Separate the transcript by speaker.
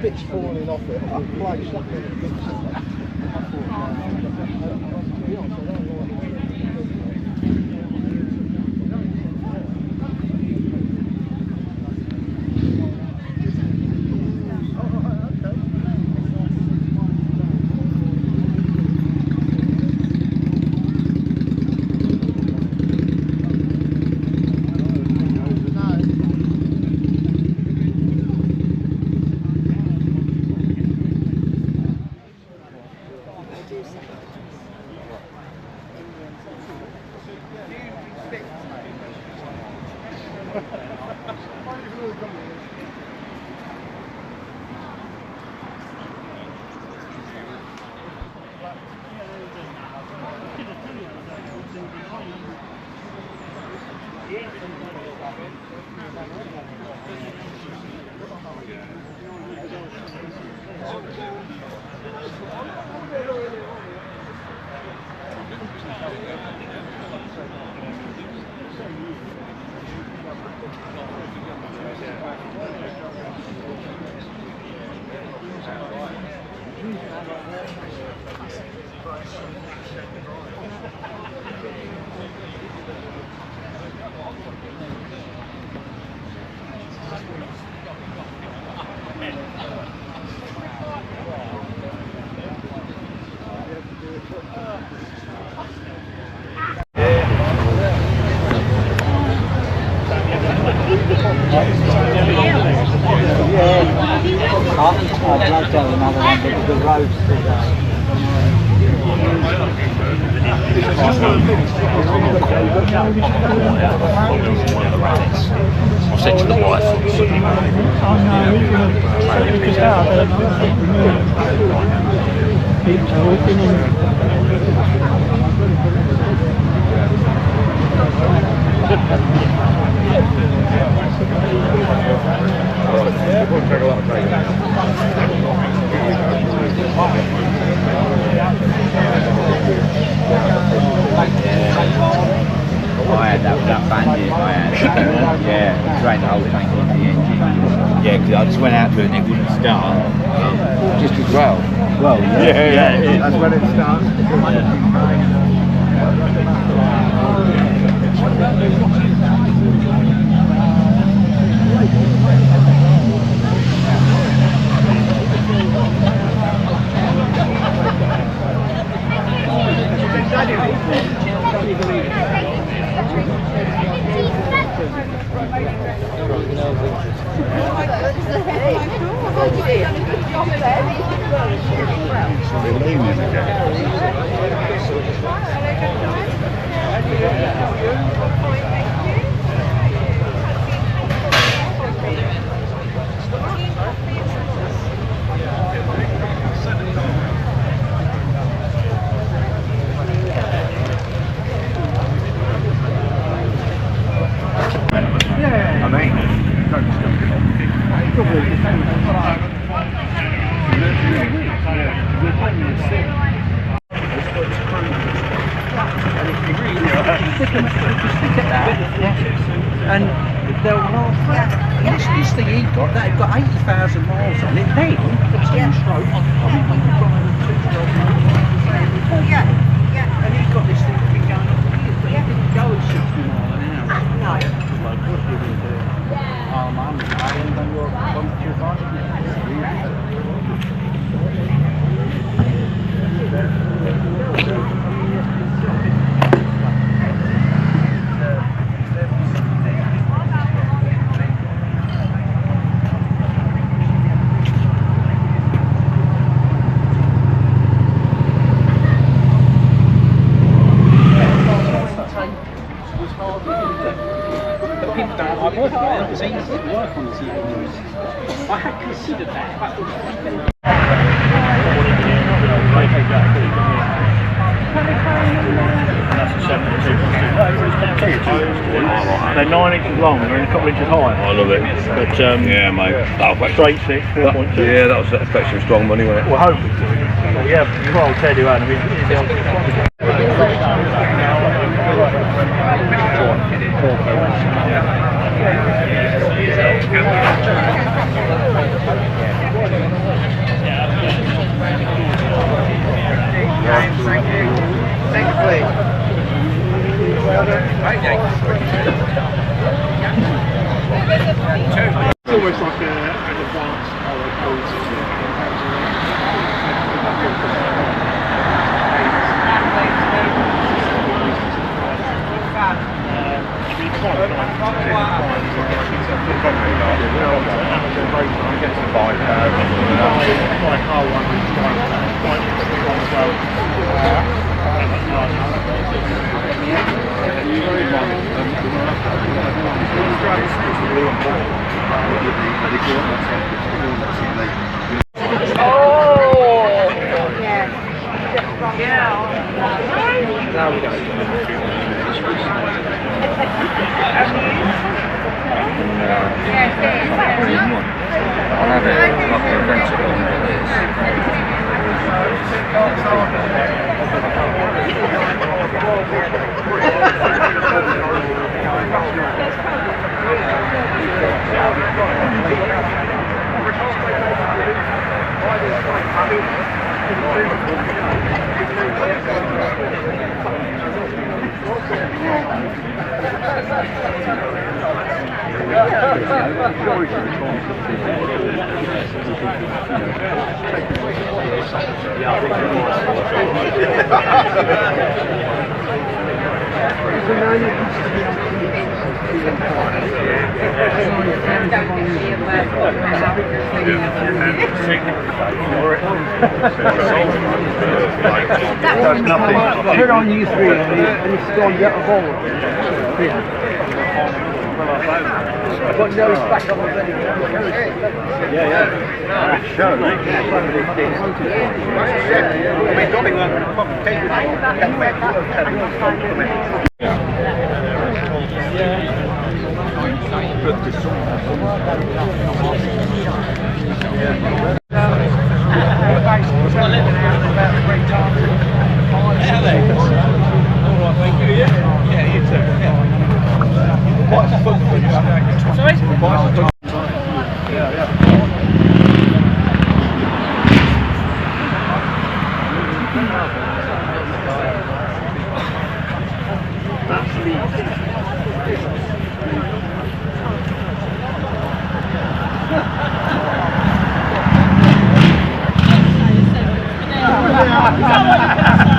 Speaker 1: bits falling off it, I placed that in the bits.
Speaker 2: I said to the wife,
Speaker 3: I had that bandit, yeah, it drained the whole tank into the engine. Yeah, because I just went out to it and it wouldn't start. Just as well. Well, yeah. That's when it starts.
Speaker 4: And they'll this thing he got, that had got 80,000 miles on it. Then the two-stroke, I think we could buy a two-stroke. And he got this thing to be going up for years, but he didn't go at 60 miles an hour. No. Like, what did he do? Oh, man, I ain't done your bunch of I had considered that.
Speaker 5: They're 9 inches long and a couple inches high. I love it. But yeah, mate. Straight 6, 4.2. Yeah, that was especially strong money, wasn't it? Well, hopefully. Yeah, you've got to tell you, Adam. It's almost like an advanced code
Speaker 3: I'll have it like an adventure on
Speaker 1: Turn on you three and he's gone get a ball. But no, he's back on the ready.
Speaker 6: Come on.